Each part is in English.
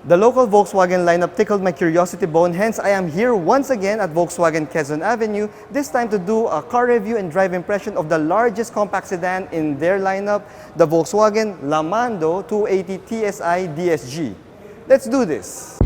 The local Volkswagen lineup tickled my curiosity bone, hence I am here once again at Volkswagen Quezon Avenue, this time to do a car review and drive impression of the largest compact sedan in their lineup, the Volkswagen Lamando 280 TSI DSG. Let's do this!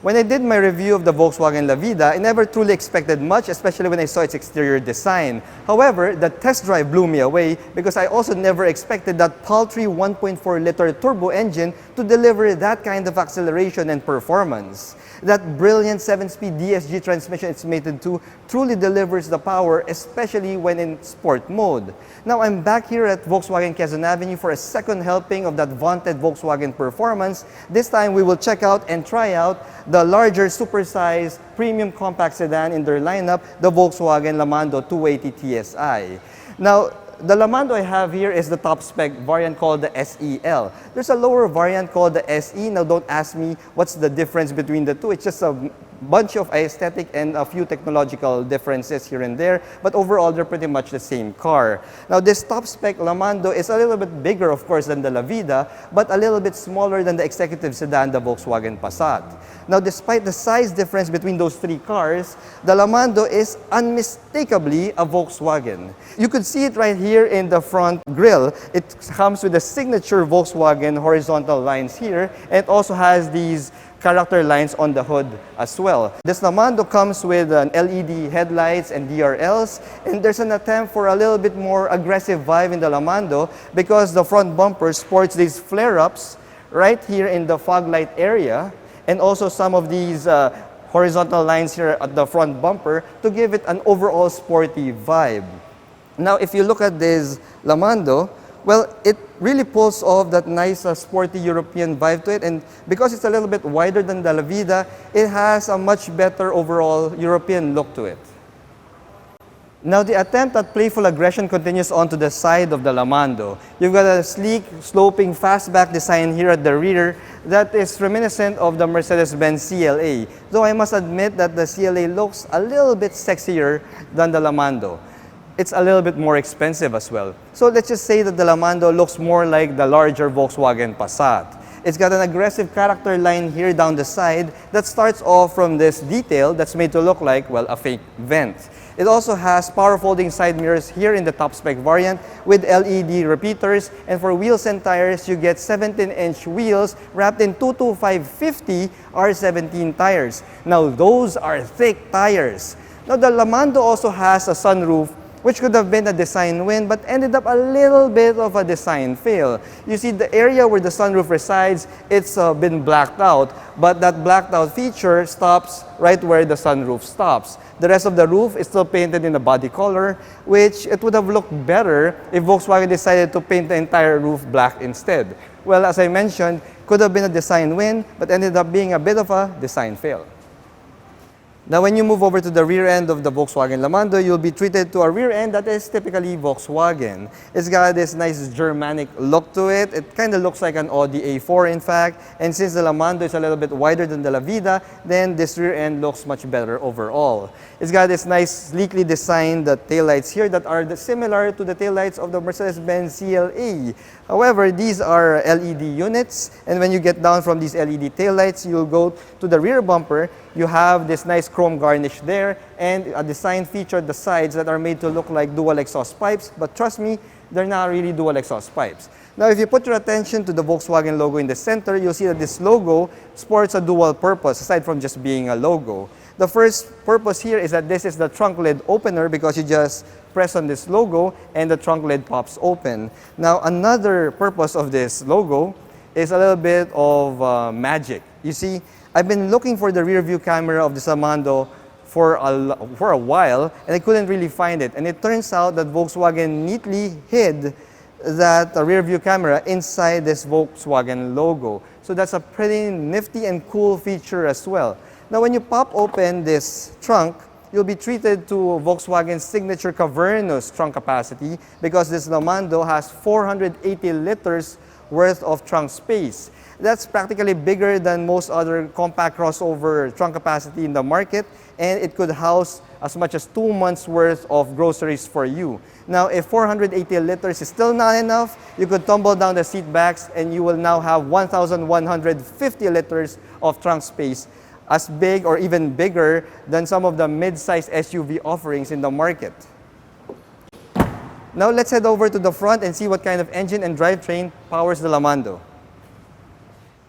When I did my review of the Volkswagen Lavida, I never truly expected much, especially when I saw its exterior design. However, the test drive blew me away because I also never expected that paltry 1.4-liter turbo engine to deliver that kind of acceleration and performance. That brilliant 7-speed DSG transmission it's mated to truly delivers the power, especially when in sport mode. Now I'm back here at Volkswagen Quezon Avenue for a second helping of that vaunted Volkswagen performance. This time we will check out and try out the larger supersized premium compact sedan in their lineup, the Volkswagen Lamando 280 TSI. Now, the Lamando I have here is the top-spec variant called the SEL. There's a lower variant called the SE. Now, don't ask me what's the difference between the two. It's just a bunch of aesthetic and a few technological differences here and there, but overall, they're pretty much the same car. Now, this top-spec Lamando is a little bit bigger, of course, than the Lavida, but a little bit smaller than the executive sedan, the Volkswagen Passat. Now, despite the size difference between those three cars, the Lamando is unmistakably a Volkswagen. You could see it right here in the front grille. It comes with the signature Volkswagen horizontal lines here, and it also has these character lines on the hood as well. This Lamando comes with an LED headlights and DRLs, and there's an attempt for a little bit more aggressive vibe in the Lamando because the front bumper sports these flare-ups right here in the fog light area, and also some of these horizontal lines here at the front bumper to give it an overall sporty vibe. Now, if you look at this Lamando, well, it really pulls off that nice sporty European vibe to it, and because it's a little bit wider than the Lavida, it has a much better overall European look to it. Now, the attempt at playful aggression continues onto the side of the Lamando. You've got a sleek, sloping, fastback design here at the rear that is reminiscent of the Mercedes-Benz CLA, though I must admit that the CLA looks a little bit sexier than the Lamando. It's a little bit more expensive as well. So let's just say that the Lamando looks more like the larger Volkswagen Passat. It's got an aggressive character line here down the side that starts off from this detail that's made to look like, well, a fake vent. It also has power folding side mirrors here in the top-spec variant with LED repeaters, and for wheels and tires, you get 17-inch wheels wrapped in 225/50 R17 tires. Now, those are thick tires. Now, the Lamando also has a sunroof, which could have been a design win, but ended up a little bit of a design fail. You see, the area where the sunroof resides, it's been blacked out, but that blacked out feature stops right where the sunroof stops. The rest of the roof is still painted in the body color, which it would have looked better if Volkswagen decided to paint the entire roof black instead. Well, as I mentioned, could have been a design win, but ended up being a bit of a design fail. Now, when you move over to the rear end of the Volkswagen Lamando, you'll be treated to a rear end that is typically Volkswagen. It's got this nice Germanic look to it. It kind of looks like an Audi A4, in fact. And since the Lamando is a little bit wider than the Lavida, then this rear end looks much better overall. It's got this nice, sleekly designed taillights here that are similar to the taillights of the Mercedes-Benz CLA. However, these are LED units, and when you get down from these LED taillights, you'll go to the rear bumper. You have this nice chrome garnish there and a design feature at the sides that are made to look like dual exhaust pipes, but trust me, they're not really dual exhaust pipes. Now, if you put your attention to the Volkswagen logo in the center, you'll see that this logo sports a dual purpose aside from just being a logo. The first purpose here is that this is the trunk lid opener because you just press on this logo and the trunk lid pops open. Now, another purpose of this logo is a little bit of magic. You see, I've been looking for the rear view camera of this Lamando for a while, and I couldn't really find it. And it turns out that Volkswagen neatly hid that rear view camera inside this Volkswagen logo. So that's a pretty nifty and cool feature as well. Now, when you pop open this trunk, you'll be treated to Volkswagen's signature cavernous trunk capacity because this Lamando has 480 liters worth of trunk space. That's practically bigger than most other compact crossover trunk capacity in the market, and it could house as much as 2 months worth of groceries for you. Now, if 480 liters is still not enough, you could tumble down the seat backs and you will now have 1,150 liters of trunk space, as big or even bigger than some of the mid-size SUV offerings in the market. Now let's head over to the front and see what kind of engine and drivetrain powers the Lamando.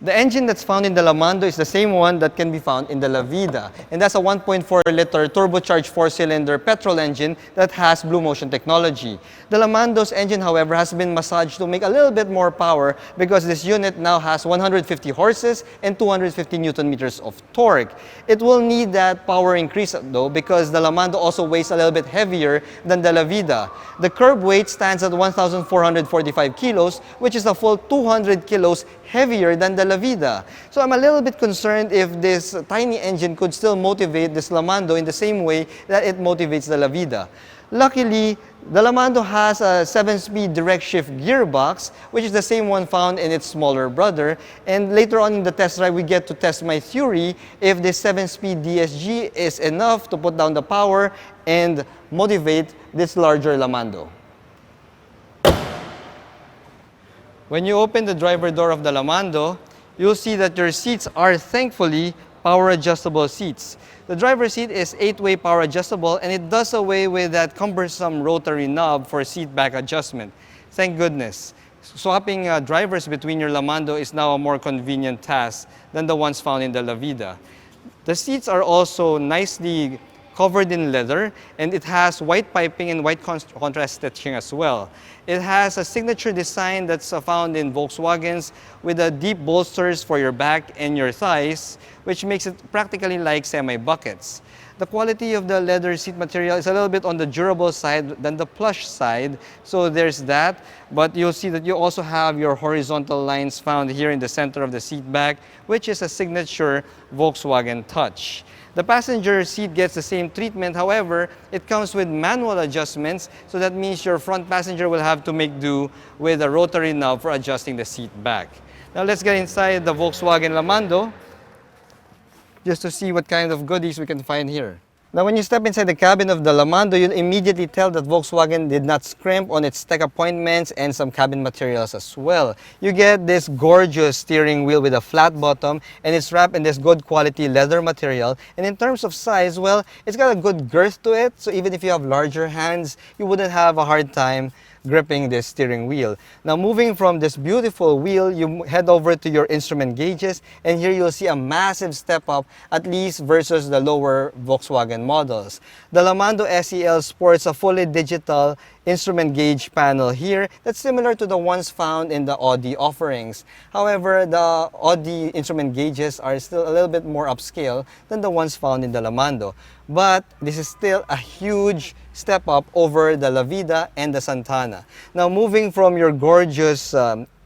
The engine that's found in the Lamando is the same one that can be found in the Lavida, and that's a 1.4-liter turbocharged 4-cylinder petrol engine that has Blue Motion technology. The Lamando's engine, however, has been massaged to make a little bit more power because this unit now has 150 horses and 250 Newton meters of torque. It will need that power increase though because the Lamando also weighs a little bit heavier than the Lavida. The curb weight stands at 1,445 kilos, which is a full 200 kilos heavier than the Lavida. So I'm a little bit concerned if this tiny engine could still motivate this Lamando in the same way that it motivates the Lavida. Luckily, the Lamando has a 7-speed direct shift gearbox, which is the same one found in its smaller brother. And later on in the test drive, we get to test my theory if this 7-speed DSG is enough to put down the power and motivate this larger Lamando. When you open the driver door of the Lamando, you'll see that your seats are thankfully power adjustable seats. The driver's seat is 8-way power adjustable and it does away with that cumbersome rotary knob for seat back adjustment. Thank goodness. Swapping drivers between your Lamando is now a more convenient task than the ones found in the Lavida. The seats are also nicely covered in leather, and it has white piping and white contrast stitching as well. It has a signature design that's found in Volkswagens with a deep bolsters for your back and your thighs, which makes it practically like semi-buckets. The quality of the leather seat material is a little bit on the durable side than the plush side, so there's that. But you'll see that you also have your horizontal lines found here in the center of the seat back, which is a signature Volkswagen touch. The passenger seat gets the same treatment, however, it comes with manual adjustments, so that means your front passenger will have to make do with a rotary knob for adjusting the seat back. Now let's get inside the Volkswagen Lamando, just to see what kind of goodies we can find here. Now when you step inside the cabin of the Lamando, you'll immediately tell that Volkswagen did not scrimp on its tech appointments and some cabin materials as well. You get this gorgeous steering wheel with a flat bottom, and it's wrapped in this good quality leather material. And in terms of size, well, it's got a good girth to it, so even if you have larger hands, you wouldn't have a hard time gripping this steering wheel. Now moving from this beautiful wheel, you head over to your instrument gauges, and here you'll see a massive step up, at least versus the lower Volkswagen models. The Lamando SEL sports a fully digital instrument gauge panel here that's similar to the ones found in the Audi offerings. However, the Audi instrument gauges are still a little bit more upscale than the ones found in the Lamando. But this is still a huge step up over the Lavida and the Santana. Now moving from your gorgeous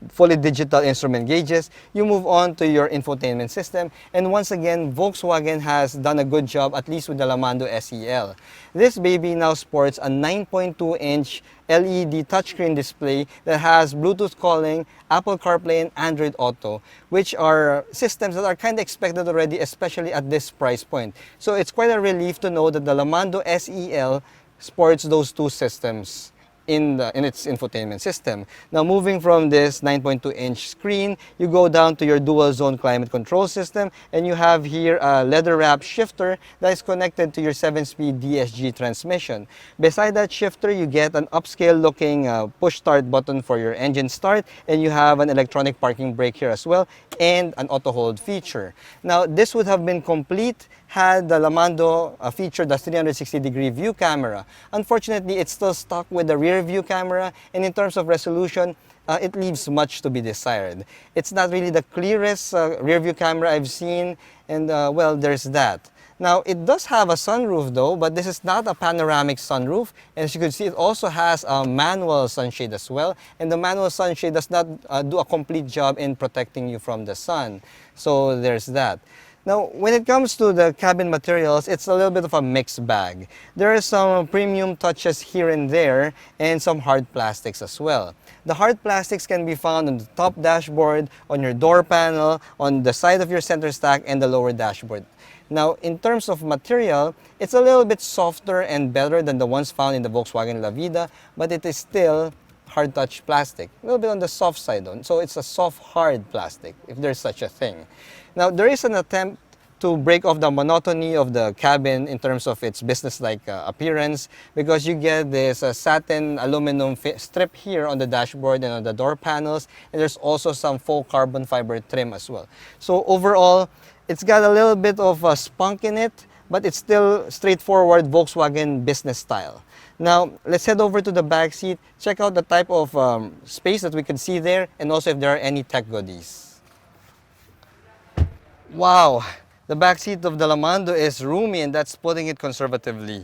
fully digital instrument gauges, you move on to your infotainment system, and once again Volkswagen has done a good job, at least with the Lamando SEL. This baby now sports a 9.2-inch LED touchscreen display that has Bluetooth calling, Apple CarPlay, and Android Auto, which are systems that are kind of expected already, especially at this price point. So it's quite a relief to know that the Lamando SEL sports those two systems in its infotainment system. Now moving from this 9.2-inch screen, you go down to your dual zone climate control system, and you have here a leather wrap shifter that is connected to your 7-speed DSG transmission. Beside that shifter, you get an upscale looking push start button for your engine start, and you have an electronic parking brake here as well, and an auto hold feature. Now this would have been complete had the Lamando featured the 360-degree view camera. Unfortunately, it's still stuck with the rear view camera, and in terms of resolution, it leaves much to be desired. It's not really the clearest rear view camera I've seen, and well, there's that. Now, it does have a sunroof though, but this is not a panoramic sunroof. And as you can see, it also has a manual sunshade as well. And the manual sunshade does not do a complete job in protecting you from the sun. So there's that. Now, when it comes to the cabin materials, it's a little bit of a mixed bag. There are some premium touches here and there and some hard plastics as well. The hard plastics can be found on the top dashboard, on your door panel, on the side of your center stack, and the lower dashboard. Now, in terms of material, it's a little bit softer and better than the ones found in the Volkswagen Lavida, but it is still hard touch plastic. A little bit on the soft side though. So it's a soft hard plastic, if there's such a thing. Now, there is an attempt to break off the monotony of the cabin in terms of its business-like appearance, because you get this satin aluminum strip here on the dashboard and on the door panels, and there's also some faux carbon fiber trim as well. So overall, it's got a little bit of spunk in it, but it's still straightforward Volkswagen business style. Now, let's head over to the back seat, check out the type of space that we can see there, and also if there are any tech goodies. Wow, the back seat of the Lamando is roomy, and that's putting it conservatively.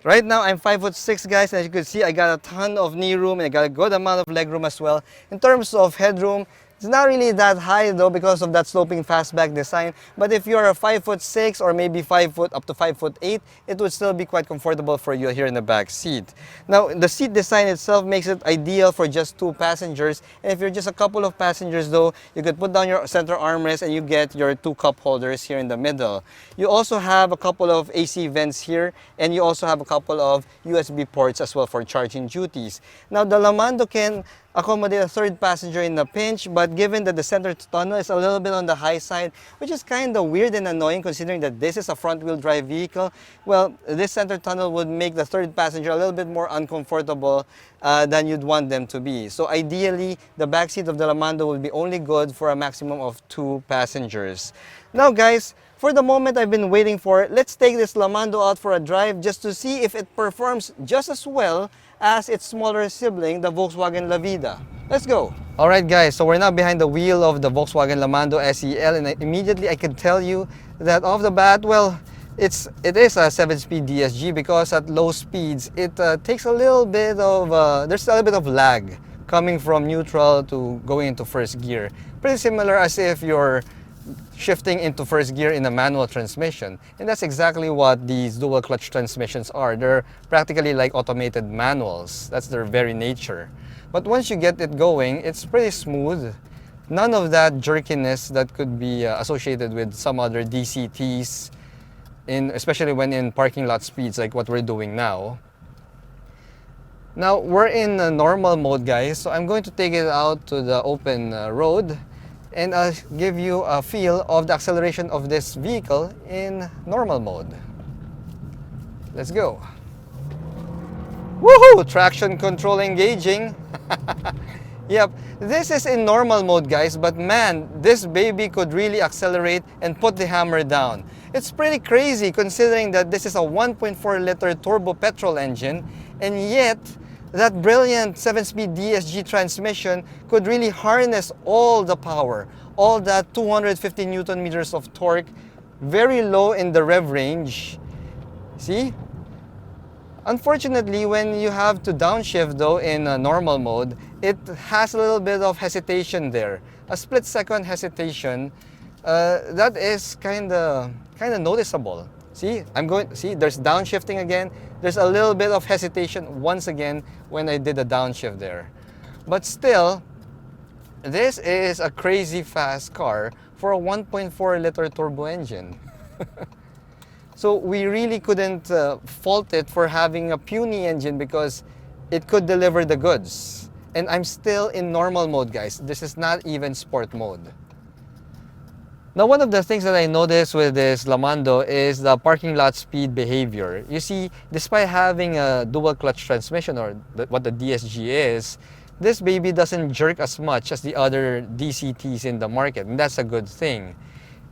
Right now, I'm 5'6", guys, and as you can see, I got a ton of knee room and I got a good amount of leg room as well. In terms of headroom, it's not really that high though because of that sloping fastback design. But if you're a 5'6" or maybe 5 foot up to 5'8", it would still be quite comfortable for you here in the back seat. Now, the seat design itself makes it ideal for just 2 passengers. And if you're just a couple of passengers though, you could put down your center armrest and you get your 2 cup holders here in the middle. You also have a couple of AC vents here, and you also have a couple of USB ports as well for charging duties. Now, the Lamando can accommodate a 3rd passenger in a pinch, but given that the center tunnel is a little bit on the high side, which is kind of weird and annoying considering that this is a front-wheel drive vehicle, well, this center tunnel would make the 3rd passenger a little bit more uncomfortable than you'd want them to be. So ideally, the back seat of the Lamando will be only good for a maximum of 2 passengers. Now guys, for the moment I've been waiting for, let's take this Lamando out for a drive just to see if it performs just as well as its smaller sibling, the Volkswagen Lavida. Let's go! Alright guys, so we're now behind the wheel of the Volkswagen Lamando SEL, and immediately I can tell you that off the bat, well, it is a 7-speed DSG because at low speeds, it takes a little bit of, there's a little bit of lag coming from neutral to going into first gear. Pretty similar as if you're shifting into first gear in a manual transmission. And that's exactly what these dual clutch transmissions are. They're practically like automated manuals. That's their very nature. But once you get it going, it's pretty smooth. None of that jerkiness that could be associated with some other DCTs, especially when in parking lot speeds like what we're doing now. Now, we're in normal mode, guys, so I'm going to take it out to the open road, and I'll give you a feel of the acceleration of this vehicle in normal mode. Let's go. Woohoo! Traction control engaging. Yep, this is in normal mode, guys, but man, this baby could really accelerate and put the hammer down. It's pretty crazy considering that this is a 1.4-liter turbo petrol engine, and yet that brilliant 7-speed DSG transmission could really harness all the power, all that 250 Newton meters of torque, very low in the rev range. See? Unfortunately, when you have to downshift though in normal mode, it has a little bit of hesitation there. A split-second hesitation that is kind of noticeable. See, there's downshifting again. There's a little bit of hesitation once again when I did a downshift there. But still, this is a crazy fast car for a 1.4-liter turbo engine. So we really couldn't fault it for having a puny engine because it could deliver the goods. And I'm still in normal mode, guys. This is not even sport mode. Now, one of the things that I noticed with this Lamando is the parking lot speed behavior. You see, despite having a dual clutch transmission, or what the DSG is, this baby doesn't jerk as much as the other DCTs in the market, and that's a good thing.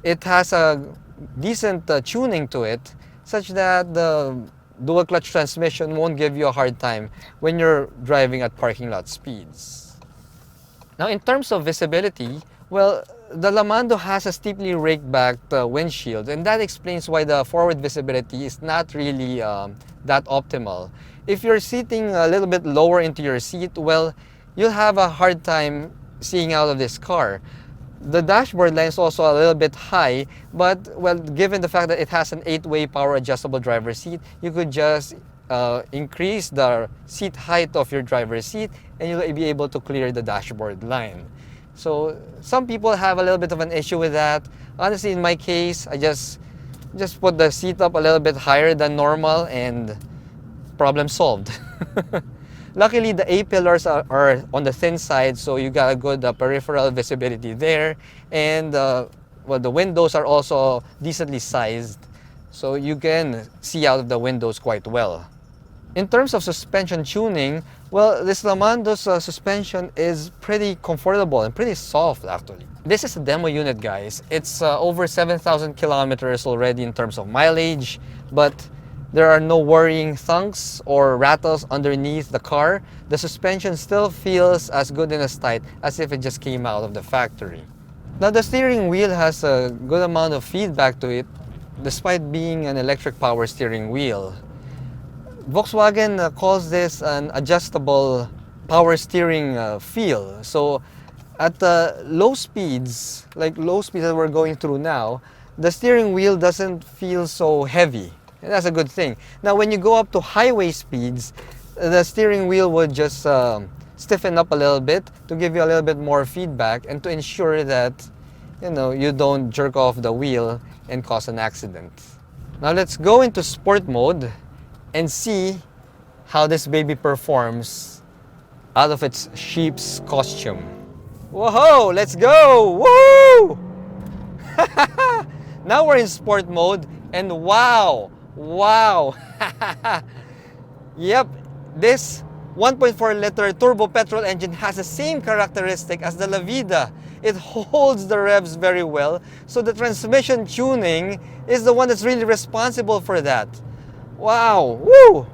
It has a decent tuning to it, such that the dual clutch transmission won't give you a hard time when you're driving at parking lot speeds. Now, in terms of visibility, well, the Lamando has a steeply raked back windshield, and that explains why the forward visibility is not really that optimal. If you're sitting a little bit lower into your seat, well, you'll have a hard time seeing out of this car. The dashboard line is also a little bit high, but well, given the fact that it has an 8-way power adjustable driver's seat, you could just increase the seat height of your driver's seat and you'll be able to clear the dashboard line. So some people have a little bit of an issue with that. Honestly, in my case, I just put the seat up a little bit higher than normal and problem solved. Luckily, the A-pillars are on the thin side, so you got a good peripheral visibility there. And well, the windows are also decently sized, so you can see out of the windows quite well. In terms of suspension tuning, well, this Lamando's suspension is pretty comfortable and pretty soft actually. This is a demo unit, guys. It's over 7,000 kilometers already in terms of mileage, but there are no worrying thunks or rattles underneath the car. The suspension still feels as good and as tight as if it just came out of the factory. Now the steering wheel has a good amount of feedback to it despite being an electric power steering wheel. Volkswagen calls this an adjustable power steering feel. So at low speeds, like low speeds that we're going through now, the steering wheel doesn't feel so heavy. And that's a good thing. Now when you go up to highway speeds, the steering wheel would just stiffen up a little bit to give you a little bit more feedback and to ensure that you don't jerk off the wheel and cause an accident. Now let's go into sport mode and see how this baby performs out of its sheep's costume. Whoa, let's go! Woo! Now we're in sport mode and wow! Yep, this 1.4 liter turbo petrol engine has the same characteristic as the Lavida. It holds the revs very well, so the transmission tuning is the one that's really responsible for that. Wow, woo!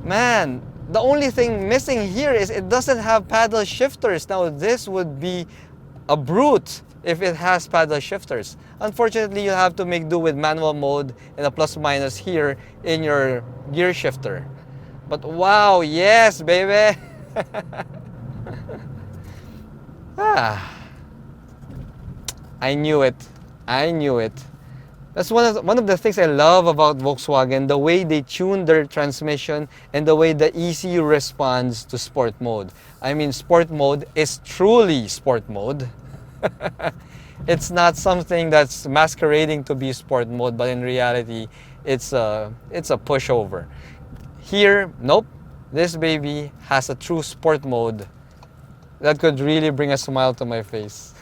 Man, the only thing missing here is it doesn't have paddle shifters. Now this would be a brute if it has paddle shifters. Unfortunately, you have to make do with manual mode and a plus minus here in your gear shifter. But wow, yes, baby! I knew it. That's one of the things I love about Volkswagen, the way they tune their transmission and the way the ECU responds to sport mode. I mean, sport mode is truly sport mode. It's not something that's masquerading to be sport mode, but in reality, it's a pushover. Here, nope, this baby has a true sport mode that could really bring a smile to my face.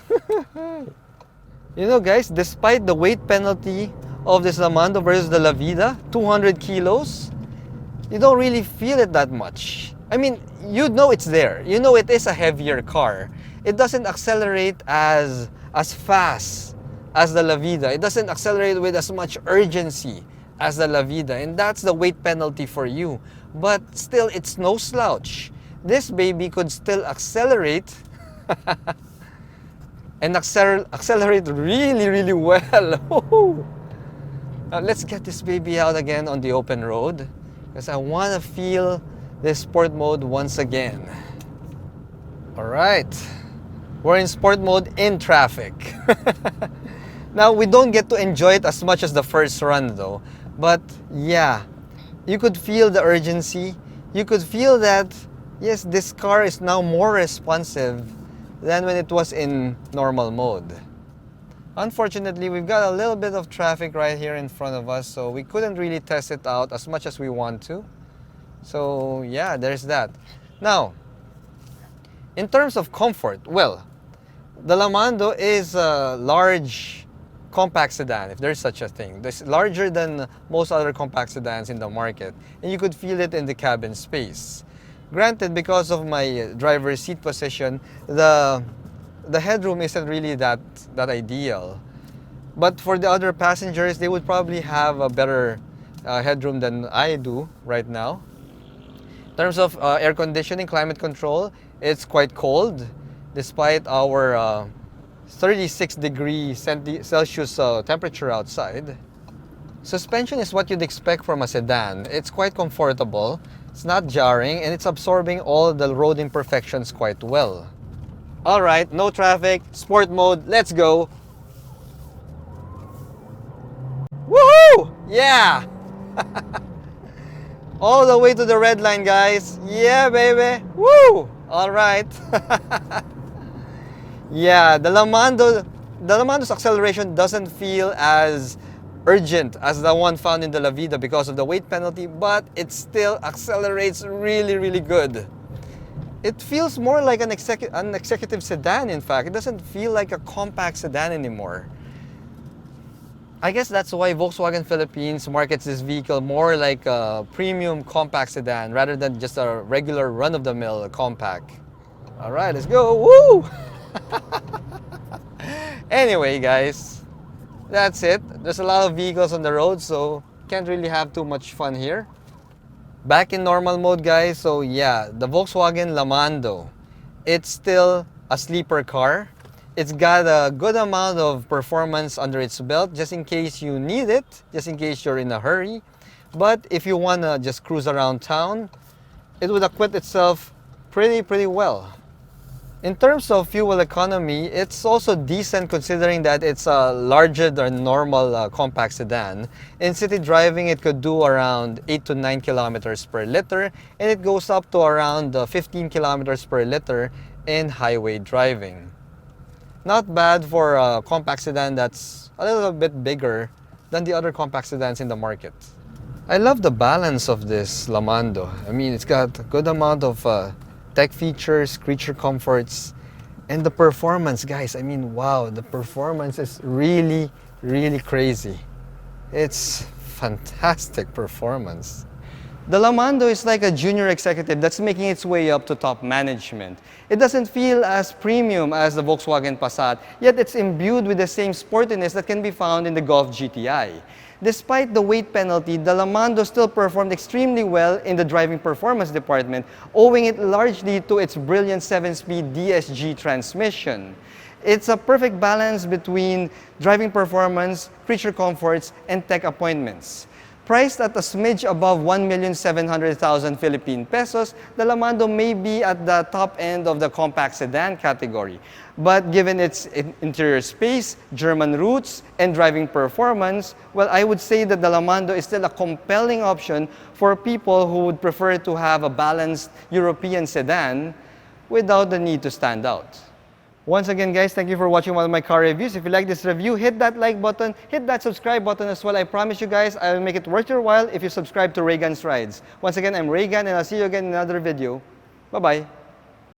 You know, guys, despite the weight penalty of this Lamando versus the Lavida, 200 kilos, you don't really feel it that much. I mean, you know it's there. You know it is a heavier car. It doesn't accelerate as fast as the Lavida. It doesn't accelerate with as much urgency as the Lavida, and that's the weight penalty for you. But still, it's no slouch. This baby could still accelerate and accelerate really, really well. Now let's get this baby out again on the open road because I want to feel this sport mode once again. All right. We're in sport mode in traffic. Now, we don't get to enjoy it as much as the first run though. But yeah, you could feel the urgency. You could feel that, yes, this car is now more responsive than when it was in normal mode. Unfortunately, we've got a little bit of traffic right here in front of us, so we couldn't really test it out as much as we want to. So yeah, there's that. Now, in terms of comfort, well, the Lamando is a large compact sedan, if there's such a thing. It's larger than most other compact sedans in the market, and you could feel it in the cabin space. Granted, because of my driver's seat position, the headroom isn't really that ideal. But for the other passengers, they would probably have a better headroom than I do right now. In terms of air conditioning, climate control, it's quite cold despite our 36°C temperature outside. Suspension is what you'd expect from a sedan. It's quite comfortable, it's not jarring, and it's absorbing all the road imperfections quite well. All right, no traffic, sport mode, let's go. Woohoo! Yeah! All the way to the red line, guys. Yeah, baby. Woo! All right. Yeah, the Lamando's acceleration doesn't feel as urgent as the one found in the Lavida because of the weight penalty, but it still accelerates really, really good. It feels more like an executive sedan, in fact. It doesn't feel like a compact sedan anymore. I guess that's why Volkswagen Philippines markets this vehicle more like a premium compact sedan rather than just a regular run-of-the-mill compact. All right, let's go. Woo! Anyway, guys, that's it. There's a lot of vehicles on the road, so can't really have too much fun here. Back in normal mode, guys. So yeah, the Volkswagen Lamando. It's still a sleeper car. It's got a good amount of performance under its belt just in case you need it, just in case you're in a hurry. But if you want to just cruise around town, it would acquit itself pretty well. In terms of fuel economy, it's also decent considering that it's a larger than normal compact sedan. In city driving, it could do around 8 to 9 kilometers per liter, and it goes up to around 15 kilometers per liter in highway driving. Not bad for a compact sedan that's a little bit bigger than the other compact sedans in the market. I love the balance of this Lamando. I mean, it's got a good amount of tech features, creature comforts, and the performance, guys. I mean, wow, the performance is really crazy. It's fantastic performance. The Lamando is like a junior executive that's making its way up to top management. It doesn't feel as premium as the Volkswagen Passat, yet it's imbued with the same sportiness that can be found in the Golf GTI. Despite the weight penalty, the Lamando still performed extremely well in the driving performance department, owing it largely to its brilliant 7-speed DSG transmission. It's a perfect balance between driving performance, creature comforts, and tech appointments. Priced at a smidge above 1,700,000 Philippine pesos, the Lamando may be at the top end of the compact sedan category. But given its interior space, German roots, and driving performance, well, I would say that the Lamando is still a compelling option for people who would prefer to have a balanced European sedan without the need to stand out. Once again, guys, thank you for watching one of my car reviews. If you like this review, hit that like button, hit that subscribe button as well. I promise you guys, I will make it worth your while if you subscribe to Reagan's Rides. Once again, I'm Reagan, and I'll see you again in another video. Bye-bye.